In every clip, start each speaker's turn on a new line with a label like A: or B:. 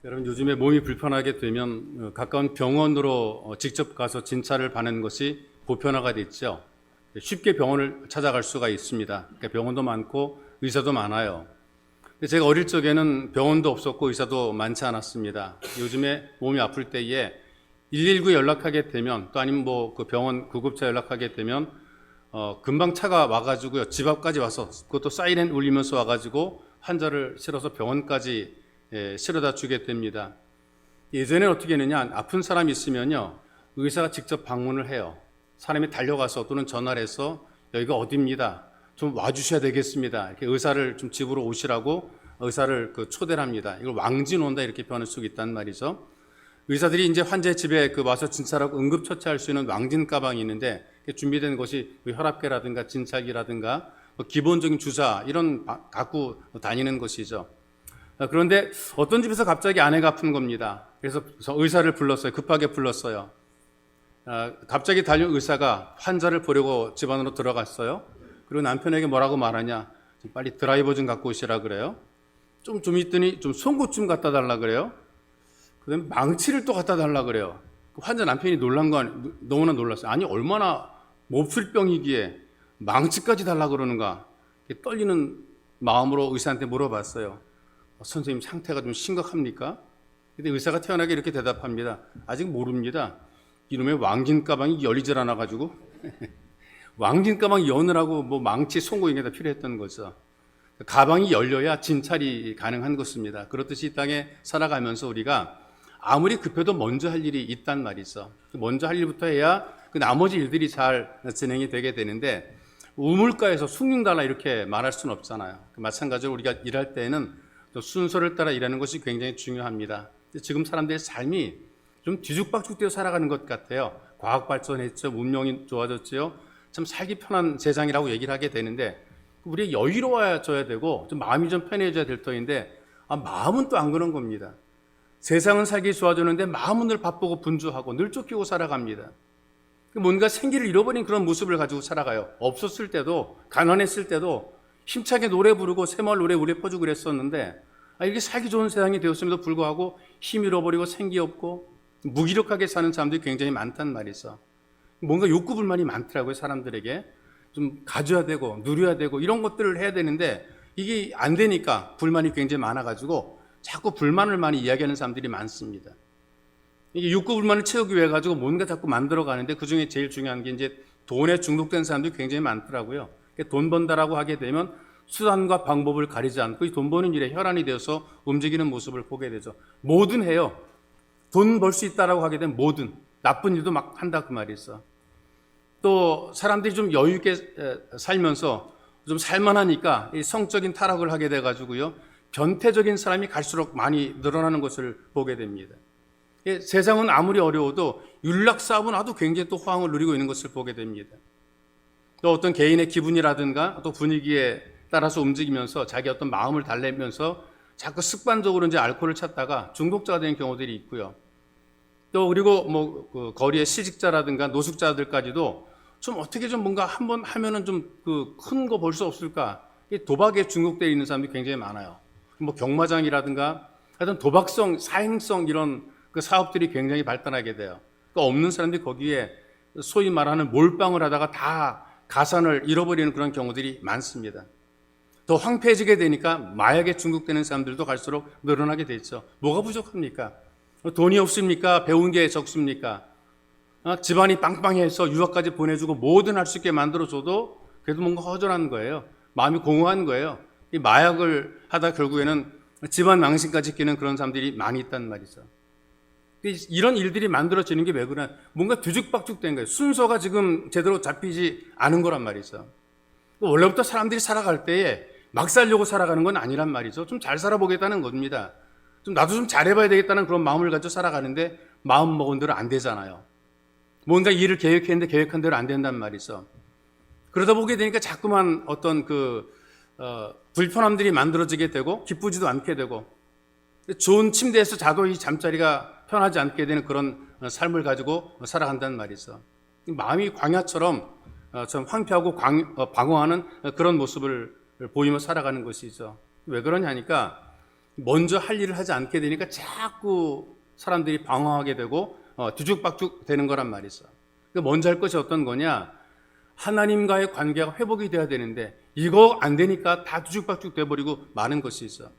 A: 여러분, 요즘에 몸이 불편하게 되면 가까운 병원으로 직접 가서 진찰을 받는 것이 보편화가 됐죠. 쉽게 병원을 찾아갈 수가 있습니다. 그러니까 병원도 많고 의사도 많아요. 제가 어릴 적에는 병원도 없었고 의사도 많지 않았습니다. 요즘에 몸이 아플 때에 119 연락하게 되면, 또 아니면 그 병원 구급차 연락하게 되면 금방 차가 와가지고요, 집 앞까지 와서, 그것도 사이렌 울리면서 와가지고 환자를 실어서 병원까지 실어다 주게 됩니다. 예전에는 어떻게 했느냐, 아픈 사람이 있으면요, 의사가 직접 방문을 해요. 사람이 달려가서 또는 전화를 해서 여기가 어디입니다, 좀 와주셔야 되겠습니다, 이렇게 의사를 좀 집으로 오시라고 의사를 초대를 합니다. 이걸 왕진온다 이렇게 표현할 수 있단 말이죠. 의사들이 이제 환자의 집에 와서 진찰하고 응급처치할 수 있는 왕진 가방이 있는데, 준비된 것이 혈압계라든가 진찰기라든가 기본적인 주사 이런 갖고 다니는 것이죠. 그런데 어떤 집에서 갑자기 아내가 아픈 겁니다. 그래서 의사를 불렀어요. 급하게 불렀어요. 갑자기 달려온 의사가 환자를 보려고 집 안으로 들어갔어요. 그리고 남편에게 뭐라고 말하냐, 빨리 드라이버 좀 갖고 오시라 그래요. 좀 있더니 좀 송곳 좀 갖다 달라 그래요. 그 다음에 망치를 또 갖다 달라 그래요. 환자 남편이 놀란 거 너무나 놀랐어요. 아니, 얼마나 몹쓸병이기에 망치까지 달라 그러는가. 떨리는 마음으로 의사한테 물어봤어요. 선생님, 상태가 좀 심각합니까? 근데 의사가 태연하게 이렇게 대답합니다. 아직 모릅니다. 이놈의 왕진 가방이 열리질 않아가지고 왕진 가방 여느라고 망치, 송곳 이게 다 필요했던 거죠. 가방이 열려야 진찰이 가능한 것입니다. 그렇듯이 이 땅에 살아가면서 우리가 아무리 급해도 먼저 할 일이 있단 말이죠. 먼저 할 일부터 해야 그 나머지 일들이 잘 진행이 되게 되는데, 우물가에서 숭늉달라 이렇게 말할 수는 없잖아요. 마찬가지로 우리가 일할 때에는 또 순서를 따라 일하는 것이 굉장히 중요합니다. 지금 사람들의 삶이 좀 뒤죽박죽되어 살아가는 것 같아요. 과학 발전했죠. 문명이 좋아졌죠. 참 살기 편한 세상이라고 얘기를 하게 되는데, 우리 여유로워져야 되고 좀 마음이 좀 편해져야 될 터인데, 마음은 또 안 그런 겁니다. 세상은 살기 좋아졌는데 마음은 늘 바쁘고 분주하고 늘 쫓기고 살아갑니다. 뭔가 생기를 잃어버린 그런 모습을 가지고 살아가요. 없었을 때도, 가난했을 때도 힘차게 노래 부르고 새마을 노래 퍼주고 그랬었는데, 이렇게 살기 좋은 세상이 되었음에도 불구하고 힘 잃어버리고 생기 없고 무기력하게 사는 사람들이 굉장히 많단 말이죠. 뭔가 욕구 불만이 많더라고요. 사람들에게 좀 가져야 되고 누려야 되고 이런 것들을 해야 되는데, 이게 안 되니까 불만이 굉장히 많아가지고 자꾸 불만을 많이 이야기하는 사람들이 많습니다. 이게 욕구 불만을 채우기 위해 가지고 뭔가 자꾸 만들어 가는데, 그 중에 제일 중요한 게 이제 돈에 중독된 사람들이 굉장히 많더라고요. 돈 번다라고 하게 되면 수단과 방법을 가리지 않고 이 돈 버는 일에 혈안이 되어서 움직이는 모습을 보게 되죠. 뭐든 해요. 돈 벌 수 있다라고 하게 되면 뭐든 나쁜 일도 막 한다 그 말이 있어. 또 사람들이 좀 여유 있게 살면서 좀 살만하니까 이 성적인 타락을 하게 돼 가지고요, 변태적인 사람이 갈수록 많이 늘어나는 것을 보게 됩니다. 세상은 아무리 어려워도 윤락사업은 아주 굉장히 또 호황을 누리고 있는 것을 보게 됩니다. 또 어떤 개인의 기분이라든가 또 분위기에 따라서 움직이면서 자기 어떤 마음을 달래면서 자꾸 습관적으로 이제 알코올을 찾다가 중독자가 되는 경우들이 있고요. 또 그리고 그 거리의 시직자라든가 노숙자들까지도 좀 어떻게 좀 뭔가 한번 하면은 좀 큰 거 벌 수 없을까, 도박에 중독되어 있는 사람들이 굉장히 많아요. 경마장이라든가 하여튼 도박성, 사행성 이런 그 사업들이 굉장히 발달하게 돼요. 그러니까 없는 사람들이 거기에 소위 말하는 몰빵을 하다가 다 가산을 잃어버리는 그런 경우들이 많습니다. 더 황폐해지게 되니까 마약에 중독되는 사람들도 갈수록 늘어나게 되죠. 뭐가 부족합니까? 돈이 없습니까? 배운 게 적습니까? 집안이 빵빵해서 유학까지 보내주고 뭐든 할 수 있게 만들어줘도 그래도 뭔가 허전한 거예요. 마음이 공허한 거예요. 이 마약을 하다 결국에는 집안 망신까지 끼는 그런 사람들이 많이 있단 말이죠. 이런 일들이 만들어지는 게 왜 그러냐? 뭔가 뒤죽박죽된 거예요. 순서가 지금 제대로 잡히지 않은 거란 말이죠. 원래부터 사람들이 살아갈 때에 막 살려고 살아가는 건 아니란 말이죠. 좀 잘 살아보겠다는 겁니다. 나도 좀 잘해봐야 되겠다는 그런 마음을 가지고 살아가는데, 마음 먹은 대로 안 되잖아요. 뭔가 일을 계획했는데 계획한 대로 안 된단 말이죠. 그러다 보게 되니까 자꾸만 어떤 불편함들이 만들어지게 되고 기쁘지도 않게 되고, 좋은 침대에서 자도 이 잠자리가 편하지 않게 되는 그런 삶을 가지고 살아간단 말이죠. 마음이 광야처럼 좀 황폐하고 방황하는 그런 모습을 보이며 살아가는 것이죠. 왜 그러냐니까, 먼저 할 일을 하지 않게 되니까 자꾸 사람들이 방황하게 되고 뒤죽박죽 되는 거란 말이죠. 먼저 할 것이 어떤 거냐? 하나님과의 관계가 회복이 돼야 되는데 이거 안 되니까 다 뒤죽박죽 돼버리고 많은 것이 있어.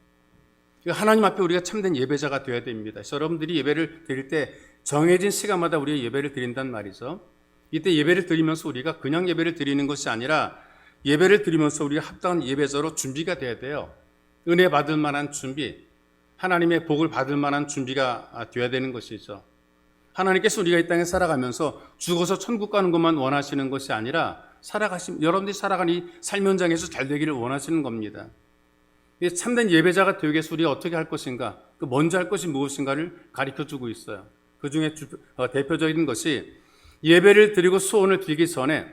A: 하나님 앞에 우리가 참된 예배자가 되어야 됩니다. 그래서 여러분들이 예배를 드릴 때 정해진 시간마다 우리가 예배를 드린단 말이죠. 이때 예배를 드리면서 우리가 그냥 예배를 드리는 것이 아니라 예배를 드리면서 우리가 합당한 예배자로 준비가 돼야 돼요. 은혜 받을 만한 준비, 하나님의 복을 받을 만한 준비가 되어야 되는 것이죠. 하나님께서 우리가 이 땅에 살아가면서 죽어서 천국 가는 것만 원하시는 것이 아니라 여러분들이 살아가는 이 삶 현장에서 잘 되기를 원하시는 겁니다. 참된 예배자가 되기 위해서 우리가 어떻게 할 것인가, 먼저 할 것이 무엇인가를 가르쳐주고 있어요. 그 중에 대표적인 것이 예배를 드리고 소원을 빌기 전에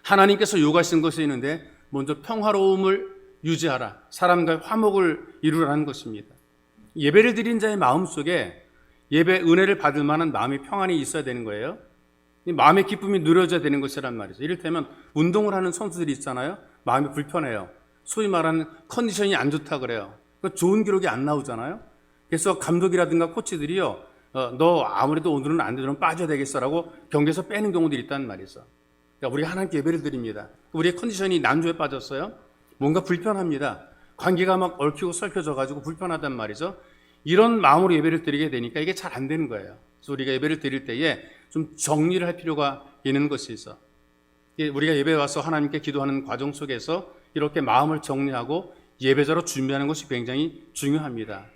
A: 하나님께서 요구하신 것이 있는데 먼저 평화로움을 유지하라, 사람과의 화목을 이루라는 것입니다. 예배를 드린 자의 마음속에 예배 은혜를 받을 만한 마음이 평안이 있어야 되는 거예요. 마음의 기쁨이 누려져야 되는 것이란 말이죠. 이를테면 운동을 하는 선수들이 있잖아요. 마음이 불편해요. 소위 말하는 컨디션이 안 좋다 그래요. 좋은 기록이 안 나오잖아요. 그래서 감독이라든가 코치들이요, 너 아무래도 오늘은 안 되면 빠져야 되겠어라고 경기에서 빼는 경우들이 있다는 말이죠. 그러니까 우리가 하나님께 예배를 드립니다. 우리의 컨디션이 난조에 빠졌어요. 뭔가 불편합니다. 관계가 막 얽히고 설켜져가지고 불편하단 말이죠. 이런 마음으로 예배를 드리게 되니까 이게 잘 안 되는 거예요. 그래서 우리가 예배를 드릴 때에 좀 정리를 할 필요가 있는 것이 있어. 우리가 예배에 와서 하나님께 기도하는 과정 속에서 이렇게 마음을 정리하고 예배자로 준비하는 것이 굉장히 중요합니다.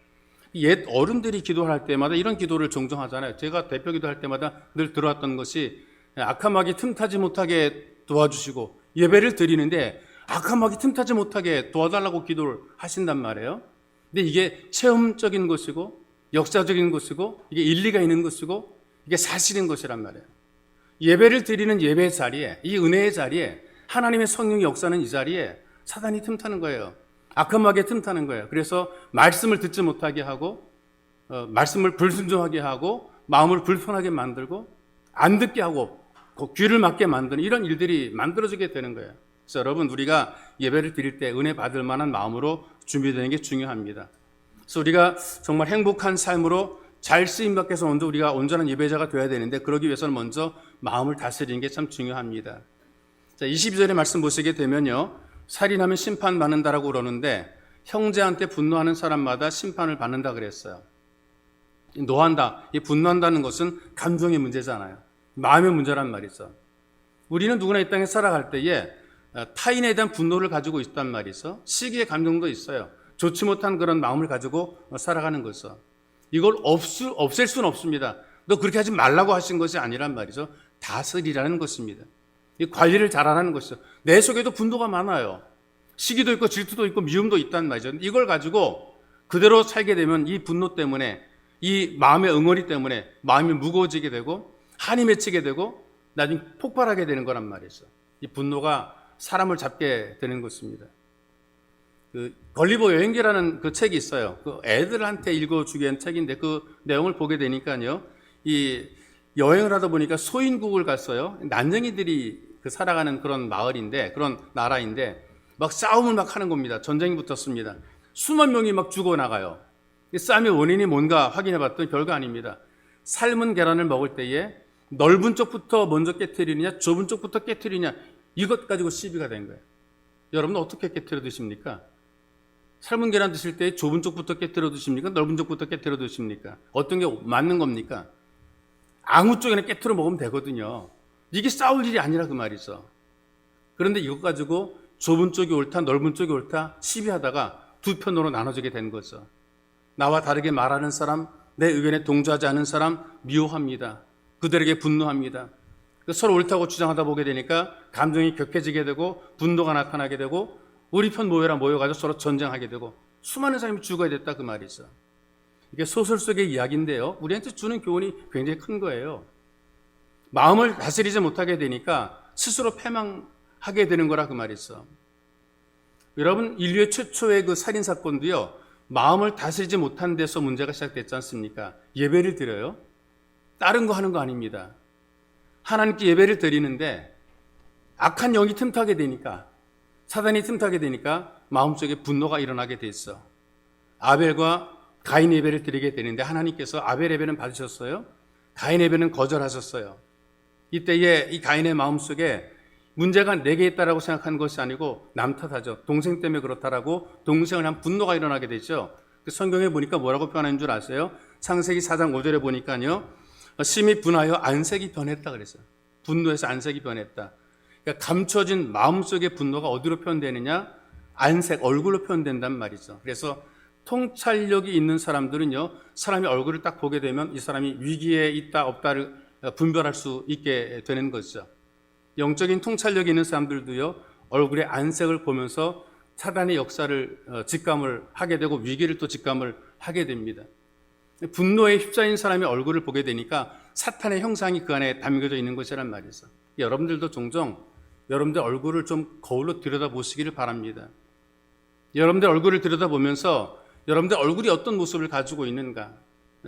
A: 옛 어른들이 기도할 때마다 이런 기도를 종종 하잖아요. 제가 대표 기도할 때마다 늘 들어왔던 것이 악한 마귀 틈타지 못하게 도와주시고, 예배를 드리는데 악한 마귀 틈타지 못하게 도와달라고 기도를 하신단 말이에요. 근데 이게 체험적인 것이고 역사적인 것이고 이게 일리가 있는 것이고 이게 사실인 것이란 말이에요. 예배를 드리는 예배의 자리에, 이 은혜의 자리에 하나님의 성령의 역사는 이 자리에 사단이 틈타는 거예요. 악한 마귀에 틈타는 거예요. 그래서 말씀을 듣지 못하게 하고 말씀을 불순종하게 하고 마음을 불편하게 만들고 안 듣게 하고 귀를 막게 만드는 이런 일들이 만들어지게 되는 거예요. 그래서 여러분, 우리가 예배를 드릴 때 은혜 받을 만한 마음으로 준비되는 게 중요합니다. 그래서 우리가 정말 행복한 삶으로 잘 쓰임받기 위해서 먼저 우리가 온전한 예배자가 되어야 되는데, 그러기 위해서는 먼저 마음을 다스리는 게 참 중요합니다. 자, 22절의 말씀 보시게 되면요, 살인하면 심판 받는다라고 그러는데 형제한테 분노하는 사람마다 심판을 받는다 그랬어요. 노한다, 이 분노한다는 것은 감정의 문제잖아요. 마음의 문제란 말이죠. 우리는 누구나 이 땅에 살아갈 때에 타인에 대한 분노를 가지고 있단 말이죠. 시기의 감정도 있어요. 좋지 못한 그런 마음을 가지고 살아가는 거죠. 이걸 없앨 수는 없습니다. 너 그렇게 하지 말라고 하신 것이 아니란 말이죠. 다스리라는 것입니다. 이 관리를 잘하라는 것이죠. 내 속에도 분노가 많아요. 시기도 있고 질투도 있고 미움도 있단 말이죠. 이걸 가지고 그대로 살게 되면 이 분노 때문에, 이 마음의 응어리 때문에 마음이 무거워지게 되고 한이 맺히게 되고 나중에 폭발하게 되는 거란 말이죠. 이 분노가 사람을 잡게 되는 것입니다. 걸리버 여행기라는 그 책이 있어요. 그 애들한테 읽어주기 위한 책인데 그 내용을 보게 되니까요, 이 여행을 하다 보니까 소인국을 갔어요. 난쟁이들이 살아가는 그런 마을인데, 그런 나라인데 막 싸움을 막 하는 겁니다. 전쟁이 붙었습니다. 수만 명이 막 죽어나가요. 이 싸움의 원인이 뭔가 확인해 봤더니 별거 아닙니다. 삶은 계란을 먹을 때에 넓은 쪽부터 먼저 깨트리느냐 좁은 쪽부터 깨트리느냐, 이것 가지고 시비가 된 거예요. 여러분 어떻게 깨트려 드십니까? 삶은 계란 드실 때 좁은 쪽부터 깨트려 드십니까? 넓은 쪽부터 깨트려 드십니까? 어떤 게 맞는 겁니까? 아무 쪽에나 깨트려 먹으면 되거든요. 이게 싸울 일이 아니라 그 말이죠. 그런데 이것 가지고 좁은 쪽이 옳다 넓은 쪽이 옳다 시비하다가 두 편으로 나눠지게 된 거죠. 나와 다르게 말하는 사람, 내 의견에 동조하지 않은 사람 미워합니다. 그들에게 분노합니다. 서로 옳다고 주장하다 보게 되니까 감정이 격해지게 되고 분노가 나타나게 되고 우리 편 모여가지고 서로 전쟁하게 되고 수많은 사람이 죽어야 됐다 그 말이죠. 이게 소설 속의 이야기인데요, 우리한테 주는 교훈이 굉장히 큰 거예요. 마음을 다스리지 못하게 되니까 스스로 패망하게 되는 거라 그 말이죠. 여러분, 인류의 최초의 그 살인사건도요, 마음을 다스리지 못한 데서 문제가 시작됐지 않습니까? 예배를 드려요. 다른 거 하는 거 아닙니다. 하나님께 예배를 드리는데 악한 영이 틈타게 되니까, 사단이 틈타게 되니까 마음속에 분노가 일어나게 됐어. 아벨과 가인 예배를 드리게 되는데 하나님께서 아벨 예배는 받으셨어요. 가인 예배는 거절하셨어요. 이때에 이 가인의 마음속에 문제가 내게 있다라고 생각한 것이 아니고 남 탓하죠. 동생 때문에 그렇다라고 동생을 한 분노가 일어나게 되죠. 성경에 보니까 뭐라고 표현하는 줄 아세요? 창세기 4장 5절에 보니까요. 심히 분하여 안색이 변했다 그랬어요. 분노해서 안색이 변했다. 그러니까 감춰진 마음속의 분노가 어디로 표현되느냐? 안색, 얼굴로 표현된단 말이죠. 그래서 통찰력이 있는 사람들은요, 사람이 얼굴을 딱 보게 되면 이 사람이 위기에 있다 없다를 분별할 수 있게 되는 것이죠. 영적인 통찰력이 있는 사람들도요, 얼굴의 안색을 보면서 사단의 역사를 직감을 하게 되고 위기를 또 직감을 하게 됩니다. 분노에 휩싸인 사람의 얼굴을 보게 되니까 사탄의 형상이 그 안에 담겨져 있는 것이란 말이죠. 여러분들도 종종 여러분들 얼굴을 좀 거울로 들여다보시기를 바랍니다. 여러분들 얼굴을 들여다보면서 여러분들 얼굴이 어떤 모습을 가지고 있는가,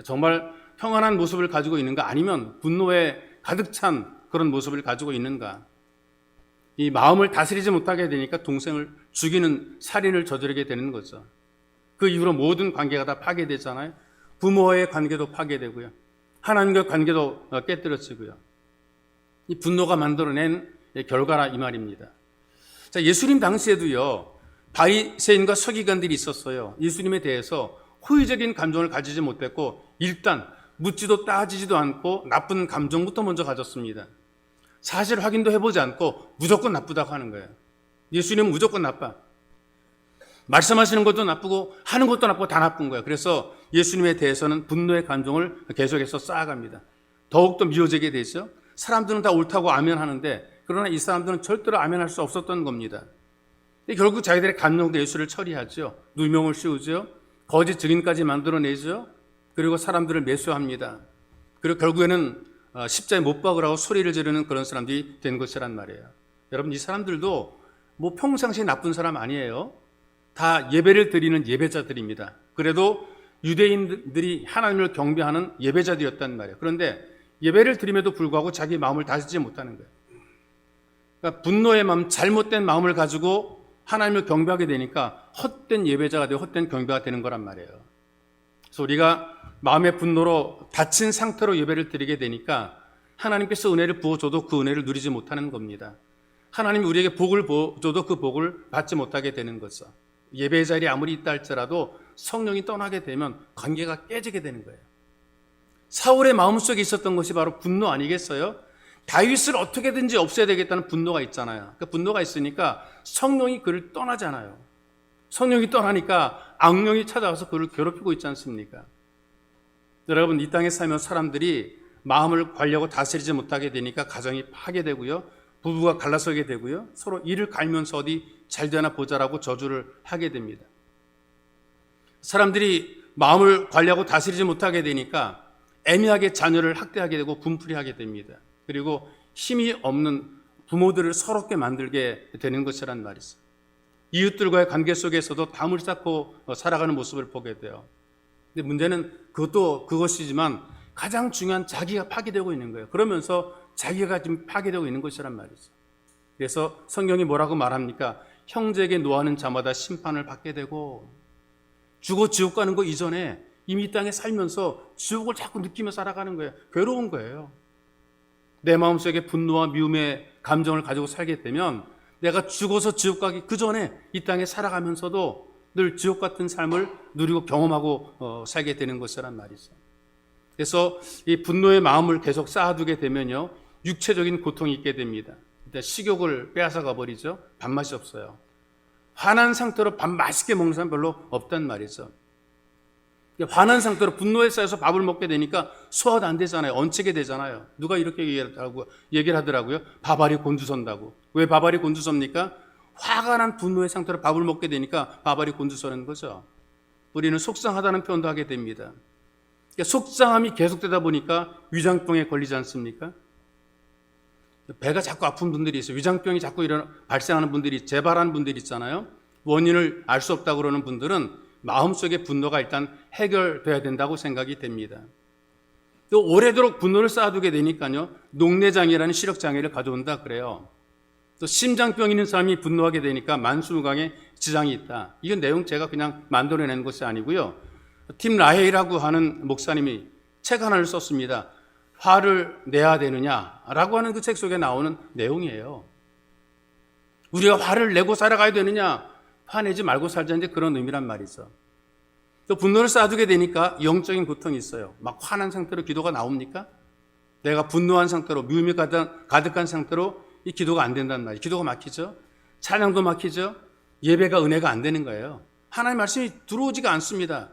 A: 정말 평안한 모습을 가지고 있는가, 아니면 분노에 가득 찬 그런 모습을 가지고 있는가. 이 마음을 다스리지 못하게 되니까 동생을 죽이는 살인을 저지르게 되는 거죠. 그 이후로 모든 관계가 다 파괴되잖아요. 부모와의 관계도 파괴되고요, 하나님과의 관계도 깨뜨려지고요. 이 분노가 만들어낸 결과라 이 말입니다. 자, 예수님 당시에도요, 바리새인과 서기관들이 있었어요. 예수님에 대해서 호의적인 감정을 가지지 못했고 일단 묻지도 따지지도 않고 나쁜 감정부터 먼저 가졌습니다. 사실 확인도 해보지 않고 무조건 나쁘다고 하는 거예요. 예수님은 무조건 나빠. 말씀하시는 것도 나쁘고 하는 것도 나쁘고 다 나쁜 거예요. 그래서 예수님에 대해서는 분노의 감정을 계속해서 쌓아갑니다. 더욱더 미워지게 되죠. 사람들은 다 옳다고 아멘하는데 그러나 이 사람들은 절대로 아멘할 수 없었던 겁니다. 결국 자기들의 감정도 예수를 처리하죠. 누명을 씌우죠. 거짓 증인까지 만들어내죠. 그리고 사람들을 매수합니다. 그리고 결국에는 십자에 못 박으라고 소리를 지르는 그런 사람들이 된 것이란 말이에요. 여러분, 이 사람들도 뭐 평상시에 나쁜 사람 아니에요. 다 예배를 드리는 예배자들입니다. 그래도 유대인들이 하나님을 경배하는 예배자들이었단 말이에요. 그런데 예배를 드림에도 불구하고 자기 마음을 다스리지 못하는 거예요. 그러니까 분노의 마음, 잘못된 마음을 가지고 하나님을 경배하게 되니까 헛된 예배자가 되고 헛된 경배가 되는 거란 말이에요. 그래서 우리가 마음의 분노로 다친 상태로 예배를 드리게 되니까 하나님께서 은혜를 부어줘도 그 은혜를 누리지 못하는 겁니다. 하나님이 우리에게 복을 부어줘도 그 복을 받지 못하게 되는 거죠. 예배의 자리에 아무리 있다 할지라도 성령이 떠나게 되면 관계가 깨지게 되는 거예요. 사울의 마음속에 있었던 것이 바로 분노 아니겠어요? 다윗을 어떻게든지 없애야 되겠다는 분노가 있잖아요. 그 분노가 있으니까 성령이 그를 떠나잖아요. 성령이 떠나니까 악령이 찾아와서 그를 괴롭히고 있지 않습니까? 여러분, 이 땅에 살면 사람들이 마음을 관리하고 다스리지 못하게 되니까 가정이 파괴되고요, 부부가 갈라서게 되고요, 서로 이를 갈면서 어디 잘 되나 보자라고 저주를 하게 됩니다. 사람들이 마음을 관리하고 다스리지 못하게 되니까 애매하게 자녀를 학대하게 되고 분풀이하게 됩니다. 그리고 힘이 없는 부모들을 서럽게 만들게 되는 것이란 말이죠. 이웃들과의 관계 속에서도 담을 쌓고 살아가는 모습을 보게 돼요. 근데 문제는 그것이지만 가장 중요한 자기가 파괴되고 있는 거예요. 그러면서 자기가 지금 파괴되고 있는 것이란 말이죠. 그래서 성경이 뭐라고 말합니까? 형제에게 노하는 자마다 심판을 받게 되고, 죽어 지옥 가는 거 이전에 이미 이 땅에 살면서 지옥을 자꾸 느끼며 살아가는 거예요. 괴로운 거예요. 내 마음속에 분노와 미움의 감정을 가지고 살게 되면 내가 죽어서 지옥 가기 그 전에 이 땅에 살아가면서도 늘 지옥 같은 삶을 누리고 경험하고 살게 되는 것이란 말이죠. 그래서 이 분노의 마음을 계속 쌓아두게 되면요, 육체적인 고통이 있게 됩니다. 일단 식욕을 빼앗아가 버리죠. 밥맛이 없어요. 화난 상태로 밥 맛있게 먹는 사람 별로 없단 말이죠. 화난 상태로 분노에 쌓여서 밥을 먹게 되니까 소화도 안 되잖아요. 얹히게 되잖아요. 누가 이렇게 얘기를 하더라고요. 밥알이 곤두선다고. 왜 밥알이 곤두섭니까? 화가 난 분노의 상태로 밥을 먹게 되니까 밥알이 곤두서는 거죠. 우리는 속상하다는 표현도 하게 됩니다. 그러니까 속상함이 계속되다 보니까 위장병에 걸리지 않습니까? 배가 자꾸 아픈 분들이 있어요. 위장병이 자꾸 발생하는 분들이, 재발하는 분들이 있잖아요. 원인을 알 수 없다고 그러는 분들은 마음속의 분노가 일단 해결돼야 된다고 생각이 됩니다. 또 오래도록 분노를 쌓아두게 되니까요, 녹내장애라는 시력장애를 가져온다 그래요. 또 심장병 있는 사람이 분노하게 되니까 만수무강에 지장이 있다. 이건 내용 제가 그냥 만들어낸 것이 아니고요. 팀 라헤이라고 하는 목사님이 책 하나를 썼습니다. 화를 내야 되느냐라고 하는 그 책 속에 나오는 내용이에요. 우리가 화를 내고 살아가야 되느냐, 화내지 말고 살자는데 그런 의미란 말이죠. 또 분노를 쌓아두게 되니까 영적인 고통이 있어요. 막 화난 상태로 기도가 나옵니까? 내가 분노한 상태로, 미움이 가득한 상태로 이 기도가 안 된단 말이에요. 기도가 막히죠. 찬양도 막히죠. 예배가 은혜가 안 되는 거예요. 하나님 말씀이 들어오지가 않습니다.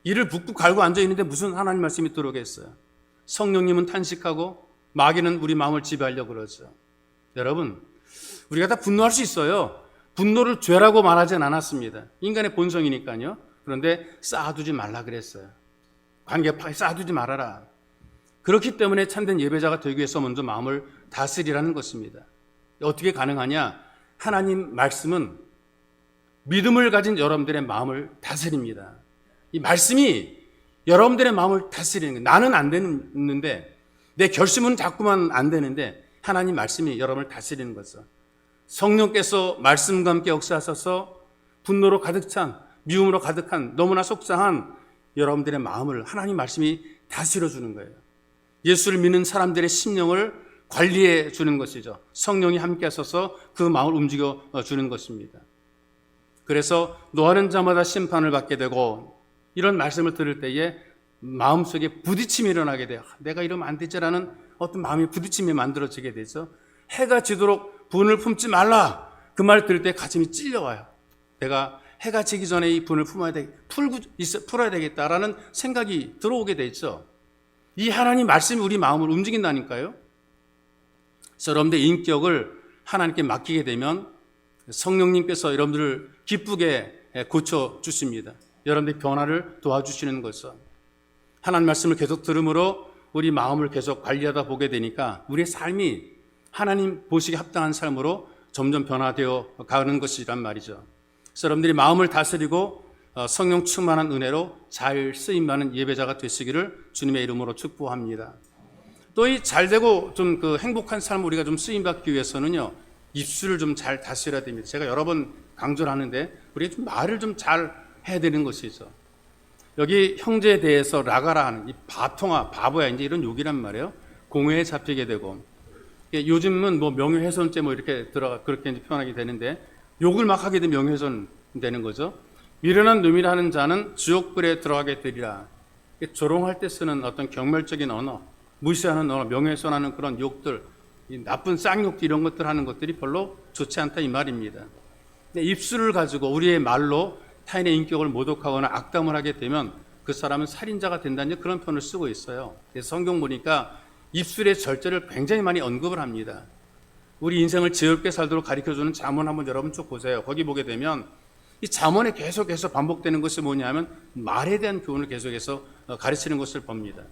A: 이를 북북 갈고 앉아있는데 무슨 하나님 말씀이 들어오겠어요. 성령님은 탄식하고 마귀는 우리 마음을 지배하려고 그러죠. 여러분, 우리가 다 분노할 수 있어요. 분노를 죄라고 말하진 않았습니다. 인간의 본성이니까요. 그런데 쌓아두지 말라 그랬어요. 관계 파에 쌓아두지 말아라. 그렇기 때문에 참된 예배자가 되기 위해서 먼저 마음을 다스리라는 것입니다. 어떻게 가능하냐? 하나님 말씀은 믿음을 가진 여러분들의 마음을 다스립니다. 이 말씀이 여러분들의 마음을 다스리는 거예요. 나는 안 되는데, 내 결심은 자꾸만 안 되는데 하나님 말씀이 여러분을 다스리는 거죠. 성령께서 말씀과 함께 역사하셔서 분노로 가득 찬, 미움으로 가득한, 너무나 속상한 여러분들의 마음을 하나님 말씀이 다스려 주는 거예요. 예수를 믿는 사람들의 심령을 관리해 주는 것이죠. 성령이 함께 하셔서 그 마음을 움직여 주는 것입니다. 그래서 노하는 자마다 심판을 받게 되고, 이런 말씀을 들을 때에 마음속에 부딪힘이 일어나게 돼요. 내가 이러면 안 되지라는 어떤 마음의 부딪힘이 만들어지게 되죠. 해가 지도록 분을 품지 말라. 그 말 들을 때 가슴이 찔려와요. 내가 해가 지기 전에 이 분을 풀어야 되겠다라는 생각이 들어오게 되죠. 이 하나님 말씀이 우리 마음을 움직인다니까요. 그래서 여러분들의 인격을 하나님께 맡기게 되면 성령님께서 여러분들을 기쁘게 고쳐주십니다. 여러분들의 변화를 도와주시는 것은 하나님 말씀을 계속 들음으로 우리 마음을 계속 관리하다 보게 되니까 우리의 삶이 하나님 보시기에 합당한 삶으로 점점 변화되어 가는 것이란 말이죠. 그래서 여러분들이 마음을 다스리고 성령 충만한 은혜로 잘 쓰임받는 예배자가 되시기를 주님의 이름으로 축복합니다. 또 이 잘되고 좀 그 행복한 삶을 우리가 좀 쓰임받기 위해서는요, 입술을 좀 잘 다스려야 됩니다. 제가 여러 번 강조를 하는데 우리가 좀 말을 좀 잘 해야 되는 것이죠. 여기 형제에 대해서 라가라 하는 이 바통아, 바보야, 이제 이런 욕이란 말이에요. 공회에 잡히게 되고, 요즘은 뭐 명예훼손죄 뭐 이렇게 그렇게 이제 표현하게 되는데, 욕을 막 하게 되면 명예훼손 되는 거죠. 미련한 놈이라 하는 자는 지옥불에 들어가게 되리라. 조롱할 때 쓰는 어떤 경멸적인 언어, 무시하는 언어, 명예훼손하는 그런 욕들, 이 나쁜 쌍욕들, 이런 것들 하는 것들이 별로 좋지 않다 이 말입니다. 입술을 가지고 우리의 말로 타인의 인격을 모독하거나 악담을 하게 되면 그 사람은 살인자가 된다는 그런 표현을 쓰고 있어요. 그래서 성경 보니까 입술의 절제를 굉장히 많이 언급을 합니다. 우리 인생을 지혜롭게 살도록 가르쳐주는 잠언 한번 여러분 쭉 보세요. 거기 보게 되면 이 잠언에 계속해서 반복되는 것이 뭐냐면 말에 대한 교훈을 계속해서 가르치는 것을 봅니다.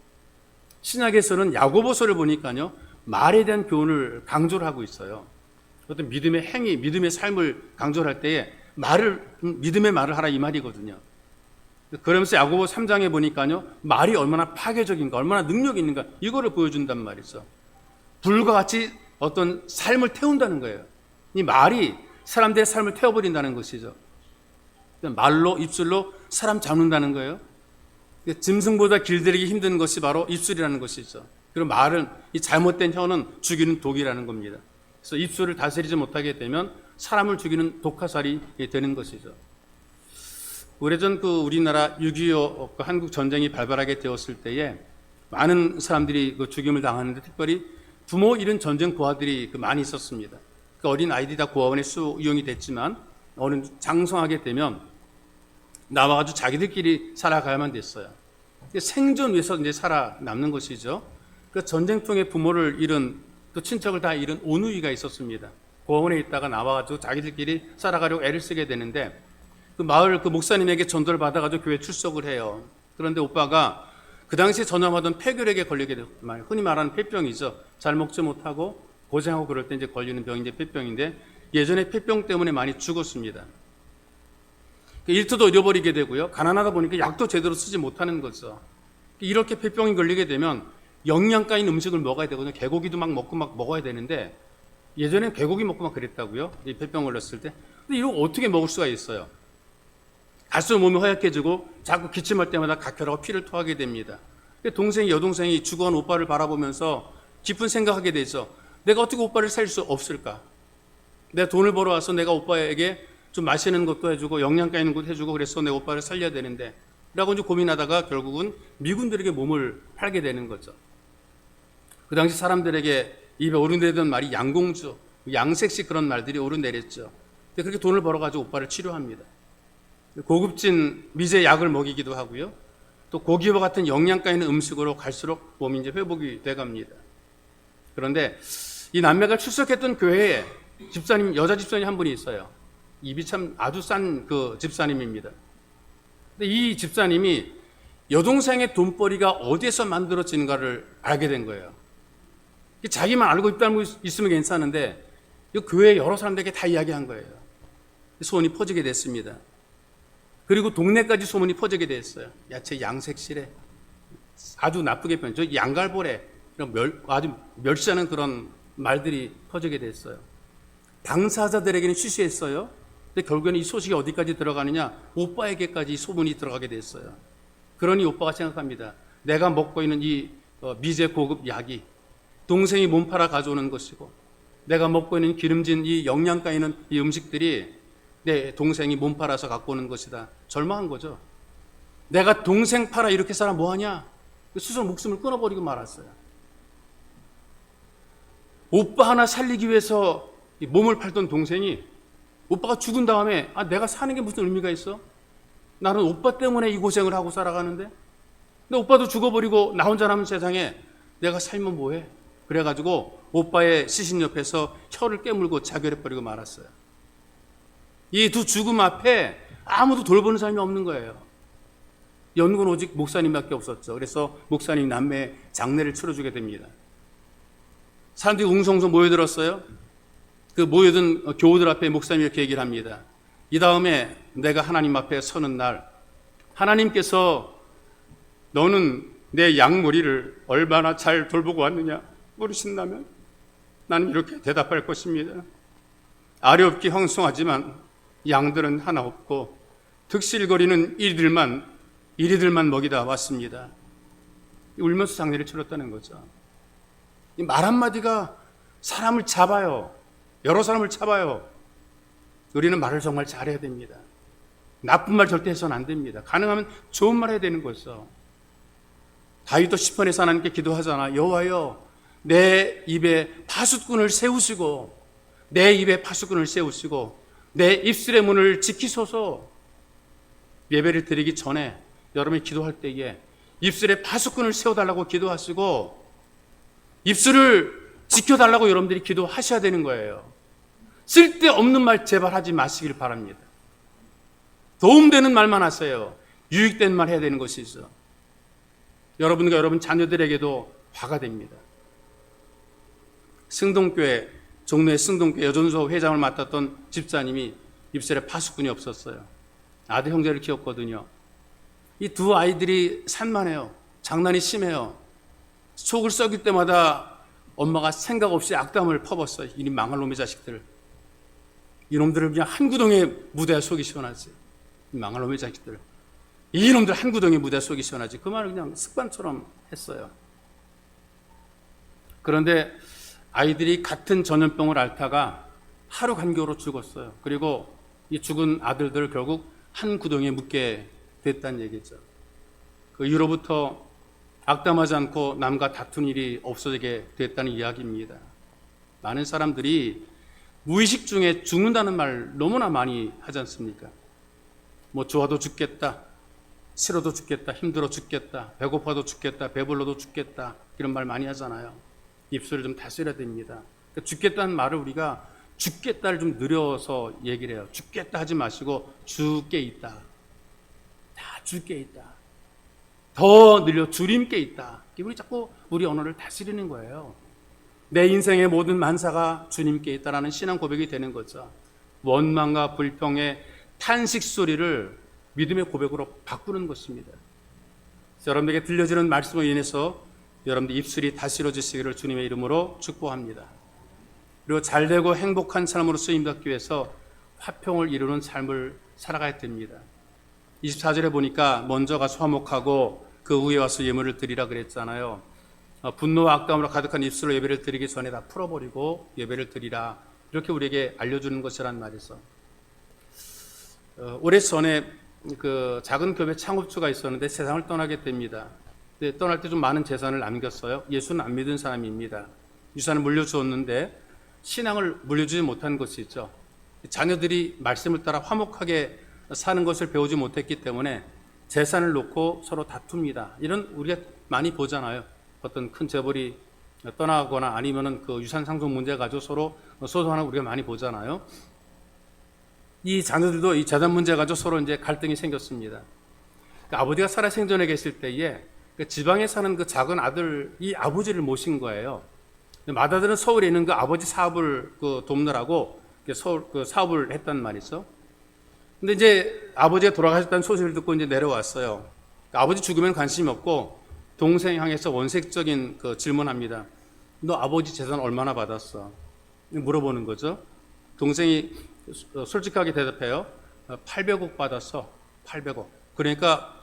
A: 신약에서는 야고보서를 보니까요, 말에 대한 교훈을 강조를 하고 있어요. 어떤 믿음의 행위, 믿음의 삶을 강조를 할 때에 믿음의 말을 하라 이 말이거든요. 그러면서 야고보 3장에 보니까요, 말이 얼마나 파괴적인가, 얼마나 능력이 있는가, 이거를 보여준단 말이죠. 불과 같이 어떤 삶을 태운다는 거예요. 이 말이 사람들의 삶을 태워버린다는 것이죠. 말로, 입술로 사람 잡는다는 거예요. 짐승보다 길들이기 힘든 것이 바로 입술이라는 것이죠. 그리고 말은, 이 잘못된 혀는 죽이는 독이라는 겁니다. 그래서 입술을 다스리지 못하게 되면 사람을 죽이는 독화살이 되는 것이죠. 오래전 우리나라 6.25 한국 전쟁이 발발하게 되었을 때에 많은 사람들이 죽임을 당하는데 특별히 부모 잃은 전쟁 고아들이 많이 있었습니다. 그 어린 아이들이 다 고아원에 수용이 됐지만 어느 장성하게 되면 나와가지고 자기들끼리 살아가야만 됐어요. 생존 위해서 이제 살아남는 것이죠. 그 전쟁통에 부모를 잃은 또 친척을 다 잃은 오누이가 있었습니다. 고아원에 있다가 나와가지고 자기들끼리 살아가려고 애를 쓰게 되는데 그 마을 그 목사님에게 전도를 받아가지고 교회 출석을 해요. 그런데 오빠가 그 당시에 전염하던 폐결핵에 걸리게 돼요. 흔히 말하는 폐병이죠. 잘 먹지 못하고 고생하고 그럴 때 이제 걸리는 병이 이제 폐병인데 예전에 폐병 때문에 많이 죽었습니다. 일터도 잃어버리게 되고요. 가난하다 보니까 약도 제대로 쓰지 못하는 거죠. 이렇게 폐병이 걸리게 되면 영양가인 음식을 먹어야 되거든요. 개고기도 막 먹어야 되는데 예전엔 개고기 먹고 막 그랬다고요? 이 폐병 걸렸을 때. 근데 이거 어떻게 먹을 수가 있어요? 갈수록 몸이 허약해지고 자꾸 기침할 때마다 각혈하고 피를 토하게 됩니다. 동생이, 여동생이 죽어간 오빠를 바라보면서 깊은 생각하게 되죠. 내가 어떻게 오빠를 살릴 수 없을까? 내가 돈을 벌어와서 내가 오빠에게 좀 마시는 것도 해주고 영양가 있는 것도 해주고 그래서 내 오빠를 살려야 되는데 라고 이제 고민하다가 결국은 미군들에게 몸을 팔게 되는 거죠. 그 당시 사람들에게 입에 오르내리던 말이 양공주, 양색식 그런 말들이 오르내렸죠. 근데 그렇게 돈을 벌어가지고 오빠를 치료합니다. 고급진 미제 약을 먹이기도 하고요. 또 고기와 같은 영양가 있는 음식으로 갈수록 몸이 이제 회복이 돼갑니다. 그런데 이 남매가 출석했던 교회에 집사님, 여자 집사님 한 분이 있어요. 입이 참 아주 싼 그 집사님입니다. 근데 이 집사님이 여동생의 돈벌이가 어디에서 만들어지는가를 알게 된 거예요. 자기만 알고 있으면 괜찮은데 이 교회 여러 사람들에게 다 이야기한 거예요. 소문이 퍼지게 됐습니다. 그리고 동네까지 소문이 퍼지게 됐어요. 야, 쟤 양색실에 아주 나쁘게 저 양갈보래 이런 아주 멸시하는 그런 말들이 퍼지게 됐어요. 당사자들에게는 쉬쉬했어요. 근데 결국에는 이 소식이 어디까지 들어가느냐? 오빠에게까지 소문이 들어가게 됐어요. 그러니 오빠가 생각합니다. 내가 먹고 있는 이 미제 고급 약이 동생이 몸 팔아 가져오는 것이고 내가 먹고 있는 기름진 이 영양가 있는 이 음식들이 내 동생이 몸 팔아서 갖고 오는 것이다. 절망한 거죠. 내가 동생 팔아 이렇게 살아 뭐하냐? 스스로 목숨을 끊어버리고 말았어요. 오빠 하나 살리기 위해서 몸을 팔던 동생이 오빠가 죽은 다음에 내가 사는 게 무슨 의미가 있어? 나는 오빠 때문에 이 고생을 하고 살아가는데 근데 오빠도 죽어버리고 나 혼자 남은 세상에 내가 살면 뭐해? 그래가지고 오빠의 시신 옆에서 혀를 깨물고 자결해버리고 말았어요. 이 두 죽음 앞에 아무도 돌보는 사람이 없는 거예요. 연구는 오직 목사님밖에 없었죠. 그래서 목사님 남매의 장례를 치러주게 됩니다. 사람들이 웅성웅성 모여들었어요. 그 모여든 교우들 앞에 목사님이 이렇게 얘기를 합니다. 이 다음에 내가 하나님 앞에 서는 날 하나님께서 너는 내 양머리를 얼마나 잘 돌보고 왔느냐 물으신다면 나는 이렇게 대답할 것입니다. 아뢰옵기 형성하지만 양들은 하나 없고 득실거리는 이리들만 먹이다 왔습니다. 울면서 장례를 치렀다는 거죠. 이 말 한마디가 사람을 잡아요. 여러 사람을 잡아요. 우리는 말을 정말 잘해야 됩니다. 나쁜 말 절대 해서는 안 됩니다. 가능하면 좋은 말 해야 되는 거죠. 다윗도 시편에서 하나님께 기도하잖아. 여호와여 내 입에 파수꾼을 세우시고 내 입에 파수꾼을 세우시고 내 입술의 문을 지키소서. 예배를 드리기 전에 여러분이 기도할 때에 입술에 파수꾼을 세워달라고 기도하시고 입술을 지켜달라고 여러분들이 기도하셔야 되는 거예요. 쓸데없는 말 제발 하지 마시길 바랍니다. 도움되는 말만 하세요. 유익된 말 해야 되는 것이죠. 여러분과 여러분 자녀들에게도 화가 됩니다. 승동교회, 종로의 승동교회 여전소 회장을 맡았던 집사님이 입술에 파수꾼이 없었어요. 아들 형제를 키웠거든요. 이 두 아이들이 산만해요. 장난이 심해요. 속을 썩일 때마다 엄마가 생각 없이 악담을 퍼붓어요. 이리 망할 놈의 자식들. 이놈들을 그냥 한 구덩이에 묻어야 속이 시원하지. 망할 놈의 자식들. 이놈들 한 구덩이에 묻어야 속이 시원하지. 그 말을 그냥 습관처럼 했어요. 그런데 아이들이 같은 전염병을 앓다가 하루 간격으로 죽었어요. 그리고 이 죽은 아들들 결국 한 구덩이에 묻게 됐다는 얘기죠. 그 이후로부터 악담하지 않고 남과 다툰 일이 없어지게 됐다는 이야기입니다. 많은 사람들이 무의식 중에 죽는다는 말 너무나 많이 하지 않습니까? 뭐 좋아도 죽겠다, 싫어도 죽겠다, 힘들어 죽겠다, 배고파도 죽겠다, 배불러도 죽겠다 이런 말 많이 하잖아요. 입술을 좀 다스려야 됩니다. 그러니까 죽겠다는 말을 우리가 죽겠다를 좀 늘려서 얘기를 해요. 죽겠다 하지 마시고 주께 있다. 다 주께 있다. 더 늘려 주님께 있다. 우리 자꾸 우리 언어를 다스리는 거예요. 내 인생의 모든 만사가 주님께 있다라는 신앙 고백이 되는 거죠. 원망과 불평의 탄식 소리를 믿음의 고백으로 바꾸는 것입니다. 여러분에게 들려지는 말씀으로 인해서 여러분들 입술이 다스려지시기를 주님의 이름으로 축복합니다. 그리고 잘되고 행복한 삶으로 쓰임받기 위해서 화평을 이루는 삶을 살아가야 됩니다. 24절에 보니까 먼저 가서 화목하고 그 후에 와서 예물을 드리라 그랬잖아요. 분노와 악감으로 가득한 입술로 예배를 드리기 전에 다 풀어버리고 예배를 드리라, 이렇게 우리에게 알려주는 것이란 말이죠. 오래전에 그 작은 교회 창업주가 있었는데 세상을 떠나게 됩니다. 근데 떠날 때 좀 많은 재산을 남겼어요. 예수는 안 믿은 사람입니다. 유산을 물려주었는데 신앙을 물려주지 못한 것이 있죠. 자녀들이 말씀을 따라 화목하게 사는 것을 배우지 못했기 때문에 재산을 놓고 서로 다툽니다. 이런 우리가 많이 보잖아요. 어떤 큰 재벌이 떠나거나 아니면은 그 유산 상속 문제 가지고 서로 소송하는 우리가 많이 보잖아요. 이 자녀들도 이 재산 문제 가지고 서로 이제 갈등이 생겼습니다. 그러니까 아버지가 살아 생전에 계실 때에 그 지방에 사는 그 작은 아들이 아버지를 모신 거예요. 맏아들은 서울에 있는 그 아버지 사업을 그 돕느라고 서울 그 사업을 했단 말이죠. 근데 이제 아버지가 돌아가셨다는 소식을 듣고 이제 내려왔어요. 그러니까 아버지 죽으면 관심이 없고 동생 향해서 원색적인 그 질문합니다. 너 아버지 재산 얼마나 받았어? 물어보는 거죠. 동생이 솔직하게 대답해요. 800억 받았어. 800억. 그러니까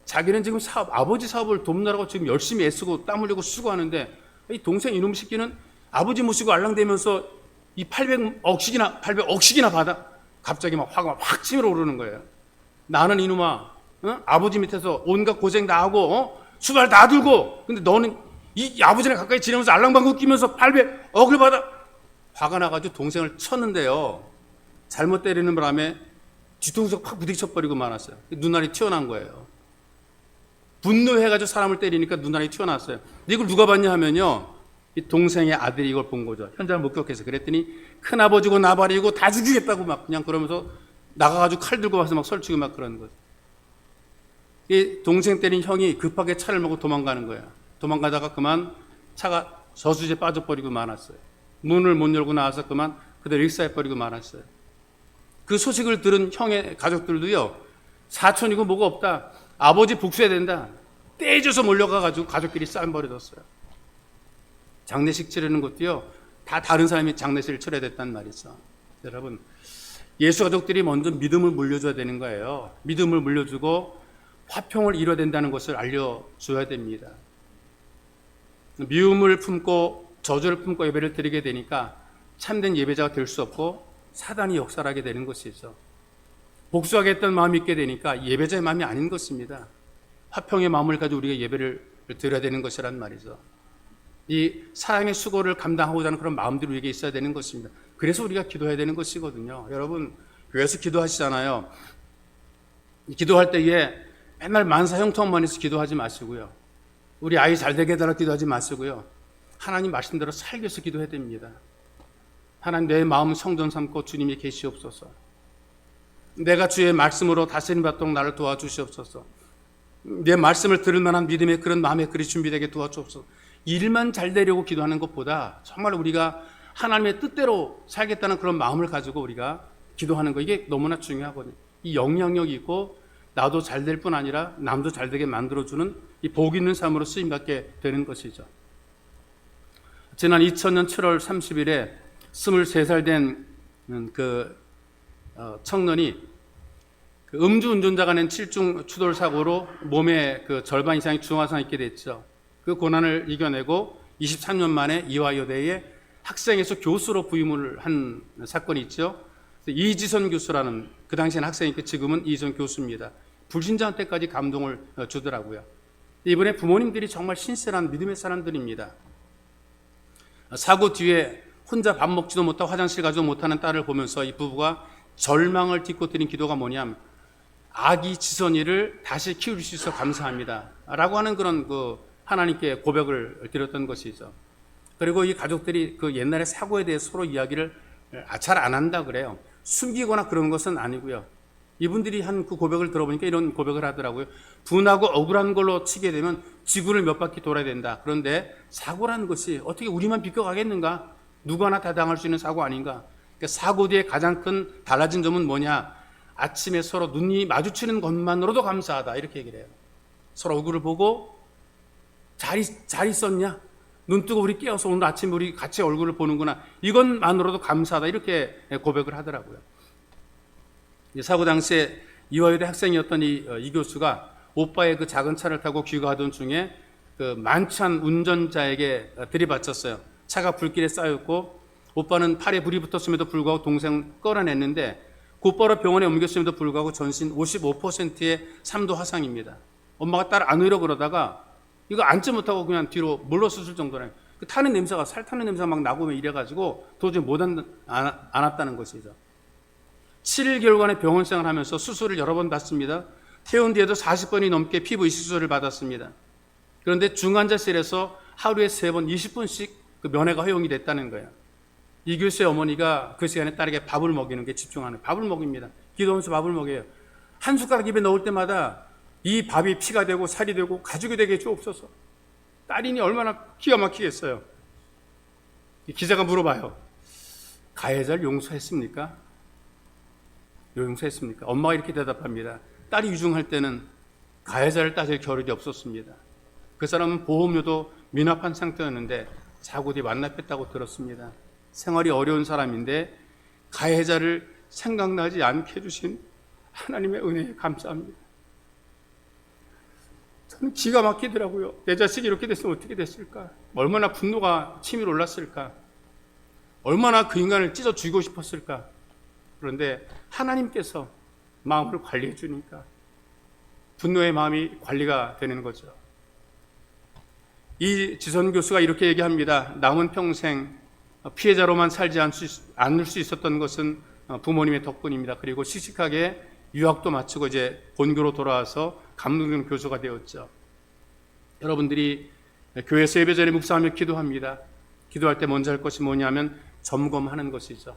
A: 자기는 지금 아버지 사업을 돕느라고 지금 열심히 애쓰고 땀 흘리고 수고하는데 이 동생 이놈 새끼는 아버지 모시고 알랑대면서 이 800억씩이나 받아. 갑자기 막 화가 확 치밀어 오르는 거예요. 나는 이놈아, 아버지 밑에서 온갖 고생 다 하고, 수발 다 들고, 근데 너는 이 아버지랑 가까이 지내면서 알랑방구 끼면서 800억을 받아. 화가 나가지고 동생을 쳤는데요. 잘못 때리는 바람에 뒤통수가 팍 부딪혀버리고 말았어요. 눈알이 튀어나온 거예요. 분노해가지고 사람을 때리니까 눈알이 튀어나왔어요. 근데 이걸 누가 봤냐 하면요, 이 동생의 아들이 이걸 본 거죠. 현장을 목격해서. 그랬더니 큰아버지고 나발이고 다 죽이겠다고 막 그냥 그러면서 나가가지고 칼 들고 와서 막 설치고 막 그러는 거죠. 이 동생 때린 형이 급하게 차를 몰고 도망가는 거예요. 도망가다가 그만 차가 저수지에 빠져버리고 말았어요. 문을 못 열고 나와서 그만 그대로 익사해버리고 말았어요. 그 소식을 들은 형의 가족들도요, 사촌이고 뭐가 없다, 아버지 복수해야 된다, 떼져서 몰려가가지고 가족끼리 싸움 벌여졌어요. 장례식 치르는 것도요, 다 다른 사람이 장례식을 치러야 됐단 말이죠. 여러분, 예수 가족들이 먼저 믿음을 물려줘야 되는 거예요. 믿음을 물려주고 화평을 이뤄야 된다는 것을 알려줘야 됩니다. 미움을 품고 저주를 품고 예배를 드리게 되니까 참된 예배자가 될 수 없고 사단이 역사하게 되는 것이죠. 복수하겠다는 마음이 있게 되니까 예배자의 마음이 아닌 것입니다. 화평의 마음을 가지고 우리가 예배를 드려야 되는 것이란 말이죠. 이 사랑의 수고를 감당하고자 하는 그런 마음들이 우리에게 있어야 되는 것입니다. 그래서 우리가 기도해야 되는 것이거든요. 여러분, 교회에서 기도하시잖아요. 기도할 때에 맨날 만사 형통만 해서 기도하지 마시고요. 우리 아이 잘 되게 해달라 기도하지 마시고요. 하나님 말씀대로 살기 위해서 기도해야 됩니다. 하나님, 내 마음을 성전 삼고 주님이 계시옵소서. 내가 주의 말씀으로 다스림 받도록 나를 도와주시옵소서. 내 말씀을 들을 만한 믿음의 그런 마음의 그리 준비되게 도와주옵소서. 일만 잘 되려고 기도하는 것보다 정말 우리가 하나님의 뜻대로 살겠다는 그런 마음을 가지고 우리가 기도하는 거, 이게 너무나 중요하거든요. 이 영향력이 있고 나도 잘 될 뿐 아니라 남도 잘 되게 만들어주는 이 복 있는 삶으로 쓰임받게 되는 것이죠. 지난 2000년 7월 30일에 23살 된 그 청년이 그 음주운전자가 낸 7중 추돌 사고로 몸의 그 절반 이상이 중화상을 입게 됐죠. 그 고난을 이겨내고 23년 만에 이화여대에 학생에서 교수로 부임을 한 사건이 있죠. 이지선 교수라는, 그 당시에는 학생이고 지금은 이지선 교수입니다. 불신자한테까지 감동을 주더라고요. 이번에 부모님들이 정말 신실한 믿음의 사람들입니다. 사고 뒤에 혼자 밥 먹지도 못하고 화장실 가지도 못하는 딸을 보면서 이 부부가 절망을 딛고 드린 기도가 뭐냐면, 아기 지선이를 다시 키울 수 있어 감사합니다 라고 하는 그런 그 하나님께 고백을 드렸던 것이죠. 그리고 이 가족들이 그 옛날의 사고에 대해 서로 이야기를 잘 안 한다 그래요. 숨기거나 그런 것은 아니고요. 이분들이 한 그 고백을 들어보니까 이런 고백을 하더라고요. 분하고 억울한 걸로 치게 되면 지구를 몇 바퀴 돌아야 된다. 그런데 사고라는 것이 어떻게 우리만 비껴가겠는가? 누구나 다 당할 수 있는 사고 아닌가? 그러니까 사고 뒤에 가장 큰 달라진 점은 뭐냐? 아침에 서로 눈이 마주치는 것만으로도 감사하다, 이렇게 얘기를 해요. 서로 얼굴을 보고 잘 있었냐? 눈 뜨고 우리 깨어서 오늘 아침 우리 같이 얼굴을 보는구나. 이것만으로도 감사하다. 이렇게 고백을 하더라고요. 사고 당시에 이화여대 학생이었던 이 교수가 오빠의 그 작은 차를 타고 귀가하던 중에 그 만취한 운전자에게 들이받쳤어요. 차가 불길에 쌓였고 오빠는 팔에 불이 붙었음에도 불구하고 동생 끌어냈는데 곧바로 병원에 옮겼음에도 불구하고 전신 55%의 3도 화상입니다. 엄마가 딸 안으려 그러다가 이거 앉지 못하고 그냥 뒤로 물러섰을 정도로 그 타는 냄새가 살 타는 냄새가 막 나고 이래가지고 도저히 못 안았다는 것이죠. 7개월간의 병원 생활을 하면서 수술을 여러 번 받습니다. 퇴원 뒤에도 40번이 넘게 피부 이식 수술을 받았습니다. 그런데 중환자실에서 하루에 3번 20분씩 그 면회가 허용이 됐다는 거예요. 이 교수의 어머니가 그 시간에 딸에게 밥을 먹이는 게 집중하는 밥을 먹입니다. 기도하면서 밥을 먹여요. 한 숟가락 입에 넣을 때마다 이 밥이 피가 되고 살이 되고 가죽이 되게 주옵소서. 딸이니 얼마나 기가 막히겠어요. 기자가 물어봐요. 가해자를 용서했습니까? 용서했습니까? 엄마가 이렇게 대답합니다. 딸이 유증할 때는 가해자를 따질 겨를이 없었습니다. 그 사람은 보험료도 미납한 상태였는데 사고 뒤 완납했다고 들었습니다. 생활이 어려운 사람인데 가해자를 생각나지 않게 해주신 하나님의 은혜에 감사합니다. 저는 기가 막히더라고요. 내 자식이 이렇게 됐으면 어떻게 됐을까? 얼마나 분노가 치밀어 올랐을까? 얼마나 그 인간을 찢어 죽이고 싶었을까? 그런데 하나님께서 마음을 관리해 주니까 분노의 마음이 관리가 되는 거죠. 이 지선 교수가 이렇게 얘기합니다. 남은 평생 피해자로만 살지 않을 수 있었던 것은 부모님의 덕분입니다. 그리고 씩씩하게 유학도 마치고 이제 본교로 돌아와서 감동적인 교수가 되었죠. 여러분들이 교회에서 예배 전에 묵상하며 기도합니다. 기도할 때 먼저 할 것이 뭐냐면 점검하는 것이죠.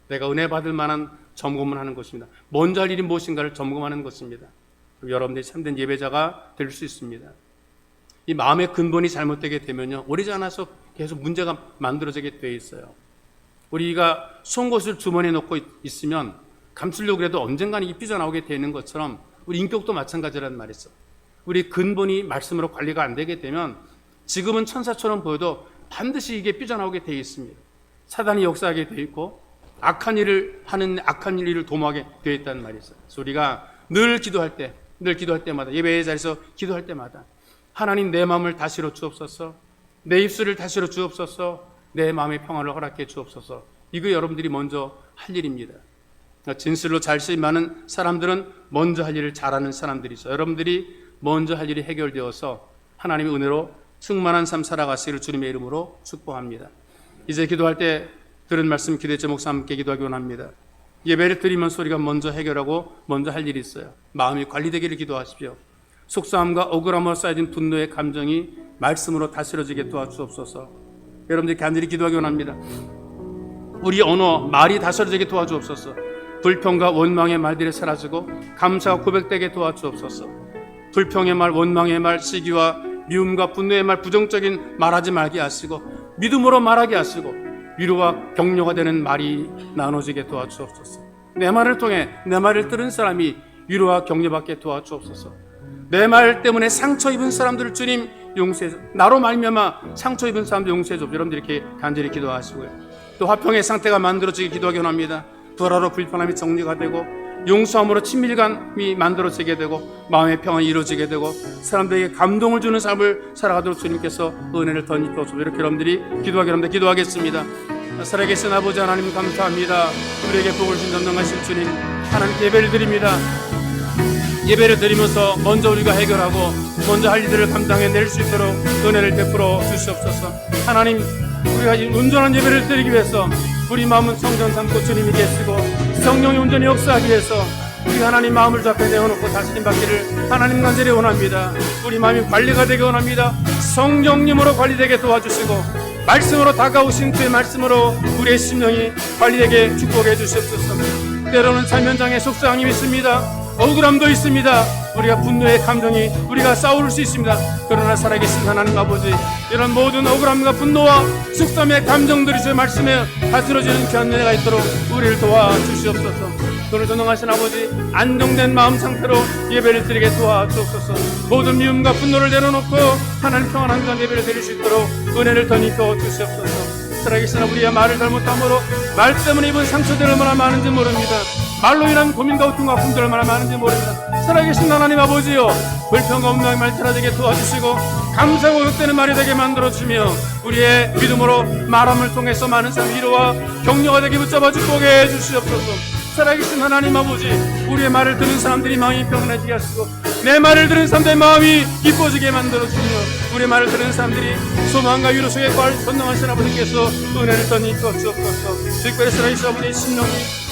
A: 내가 은혜 받을 만한 점검을 하는 것입니다. 먼저 할 일이 무엇인가를 점검하는 것입니다. 여러분들이 참된 예배자가 될 수 있습니다. 이 마음의 근본이 잘못되게 되면요, 오래지 않아서 계속 문제가 만들어지게 돼 있어요. 우리가 송곳을 주머니에 넣고 있으면 감추려고 해도 언젠가는 이 삐져나오게 되는 것처럼 우리 인격도 마찬가지란 말이죠. 우리 근본이 말씀으로 관리가 안 되게 되면 지금은 천사처럼 보여도 반드시 이게 삐져나오게 돼 있습니다. 사단이 역사하게 돼 있고 악한 일을 하는 악한 일을 도모하게 되어 있다는 말이죠. 그래서 우리가 늘 기도할 때마다 예배의 자리에서 기도할 때마다 하나님 내 마음을 다스려 주옵소서, 내 입술을 다스려 주옵소서, 내 마음의 평안을 허락해 주옵소서. 이거 여러분들이 먼저 할 일입니다. 진실로 잘 쓰임하는 사람들은 먼저 할 일을 잘하는 사람들이죠. 여러분들이 먼저 할 일이 해결되어서 하나님의 은혜로 충만한 삶 살아가시기를 주님의 이름으로 축복합니다. 이제 기도할 때 들은 말씀 기도의 제목과 함께 기도하기 원합니다. 예배를 드리면서 우리가 먼저 해결하고 먼저 할 일이 있어요. 마음이 관리되기를 기도하십시오. 속상함과 억울함으로 쌓여진 분노의 감정이 말씀으로 다스려지게 도와주옵소서. 여러분들이 간절히 기도하기 원합니다. 우리 언어, 말이 다스려지게 도와주옵소서. 불평과 원망의 말들이 사라지고 감사와 고백되게 도와주옵소서. 불평의 말, 원망의 말, 시기와 미움과 분노의 말, 부정적인 말하지 말게 하시고 믿음으로 말하게 하시고 위로와 격려가 되는 말이 나눠지게 도와주옵소서. 내 말을 통해 내 말을 들은 사람이 위로와 격려받게 도와주옵소서. 내 말 때문에 상처 입은 사람들을 주님 용서해, 나로 말미암아 상처 입은 사람들 용서해 줘. 여러분들 이렇게 간절히 기도하시고요. 또 화평의 상태가 만들어지게 기도하기 원합니다. 불화로 불편함이 정리가 되고 용서함으로 친밀감이 만들어지게 되고 마음의 평안이 이루어지게 되고 사람들에게 감동을 주는 삶을 살아가도록 주님께서 은혜를 덧입혀서 이렇게 여러분들이 기도하기 원합니다. 기도하겠습니다. 살아계신 아버지 하나님 감사합니다. 우리에게 복을 주신 전능하신 주님 하나님께 예배를 드립니다. 예배를 드리면서 먼저 우리가 해결하고 먼저 할 일들을 감당해낼 수 있도록 은혜를 베풀어 주시옵소서. 하나님, 우리가 온전한 예배를 드리기 위해서 우리 마음은 성전 삼고 주님이 계시고 성령이 온전히 역사하기 위해서 우리 하나님 마음을 주 앞에 내어놓고 다스림 받기를 하나님 간절히 원합니다. 우리 마음이 관리가 되기 원합니다. 성령님으로 관리되게 도와주시고 말씀으로 다가오신 그의 말씀으로 우리의 심령이 관리되게 축복해 주시옵소서. 때로는 삶 현장에 속상함이 있습니다. 억울함도 있습니다. 우리가 분노의 감정이 우리가 싸울 수 있습니다. 그러나 살아계신 하나님 아버지, 이런 모든 억울함과 분노와 속상함의 감정들이 주의 말씀에 다스려지는 귀한 은혜가 있도록 우리를 도와주시옵소서. 오늘 전능하신 아버지, 안정된 마음 상태로 예배를 드리게 도와주옵소서. 모든 미움과 분노를 내려놓고 하나님 평안한 그런 예배를 드릴 수 있도록 은혜를 더 입혀 주시옵소서. 살아계신 우리의 말을 잘못함으로 말 때문에 입은 상처들 얼마나 많은지 모릅니다. 말로 인한 고민과 고통과 아픔들 얼마나 많은지 모릅니다. 살아계신 하나님 아버지여, 불평과 운명의 말 사라지게 도와주시고 감사하고 흑되는 말이 되게 만들어주며 우리의 믿음으로 말함을 통해서 많은 사람 위로와 격려가 되게 붙잡아 주게 해주시옵소서. 살아계신 하나님 아버지, 우리의 말을 듣는 사람들이 마음이 평안해지게 하시고 내 말을 들은 사람들의 마음이 기뻐지게 만들어주며 우리의 말을 들은 사람들이 소망과 위로 속에 전능하신 아버지께서 은혜를 덧입혀 주옵소서. 특별히 살아계신 아버지의 심령이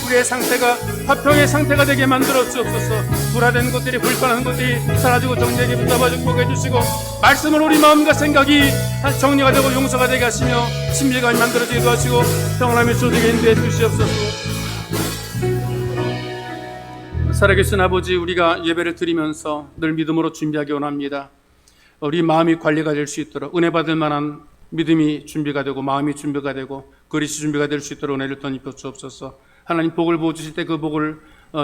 A: 우리의 상태가 화평의 상태가 되게 만들어 주옵소서. 불화된 것들이, 불편한 것들이 사라지고 정리하게 붙잡아 주고 해주시고 말씀을 우리 마음과 생각이 정리가 되고 용서가 되게 하시며 친밀감이 만들어지기도 하시고 평안함이 쏟아지게 인도해 주시옵소서. 살아계신 아버지, 우리가 예배를 드리면서 늘 믿음으로 준비하기 원합니다. 우리 마음이 관리가 될 수 있도록 은혜 받을 만한 믿음이 준비가 되고 마음이 준비가 되고 그릇이 준비가 될 수 있도록 은혜를 덧입혀 주옵소서. 하나님 복을 부어주실 때 그 복을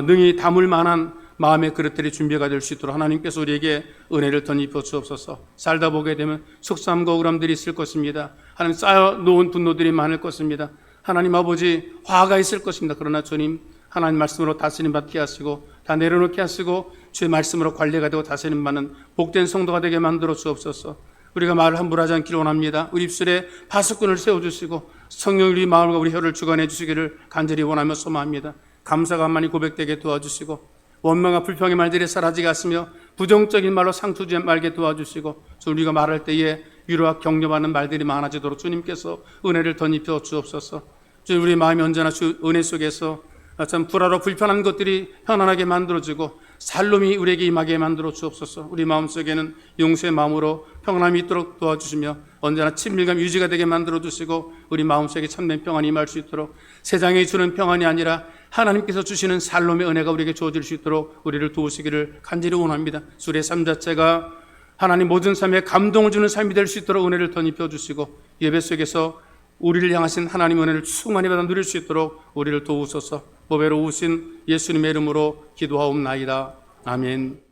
A: 능히 담을 만한 마음의 그릇들이 준비가 될 수 있도록 하나님께서 우리에게 은혜를 덧입혀 주옵소서. 살다 보게 되면 속상함과 억울함들이 있을 것입니다. 하나님 쌓여놓은 분노들이 많을 것입니다. 하나님 아버지, 화가 있을 것입니다. 그러나 주님, 하나님 말씀으로 다스림 받게 하시고 다 내려놓게 하시고 주의 말씀으로 관리가 되고 다스림 받는 복된 성도가 되게 만들어 주옵소서. 우리가 말을 함부로 하지 않기를 원합니다. 우리 입술에 파수꾼을 세워주시고 성령 우리 마음과 우리 혀를 주관해 주시기를 간절히 원하며 소망합니다. 감사가 많이 고백되게 도와주시고 원망과 불평의 말들이 사라지게 하시며 부정적인 말로 상처 주지 말게 도와주시고 우리가 말할 때에 위로와 격려받는 말들이 많아지도록 주님께서 은혜를 덧입혀 주옵소서. 주님, 우리 마음이 언제나 주 은혜 속에서 참 불화로 불편한 것들이 편안하게 만들어지고 살롬이 우리에게 임하게 만들어 주옵소서. 우리 마음속에는 용서의 마음으로 평안함이 있도록 도와주시며 언제나 친밀감 유지가 되게 만들어 주시고 우리 마음속에 참된 평안이 임할 수 있도록 세상이 주는 평안이 아니라 하나님께서 주시는 살롬의 은혜가 우리에게 주어질 수 있도록 우리를 도우시기를 간절히 원합니다. 우리의 삶 자체가 하나님 모든 삶에 감동을 주는 삶이 될 수 있도록 은혜를 덧입혀 주시고 예배 속에서 우리를 향하신 하나님 은혜를 충만히 받아 누릴 수 있도록 우리를 도우소서. 보배로 오신 예수님의 이름으로 기도하옵나이다. 아멘.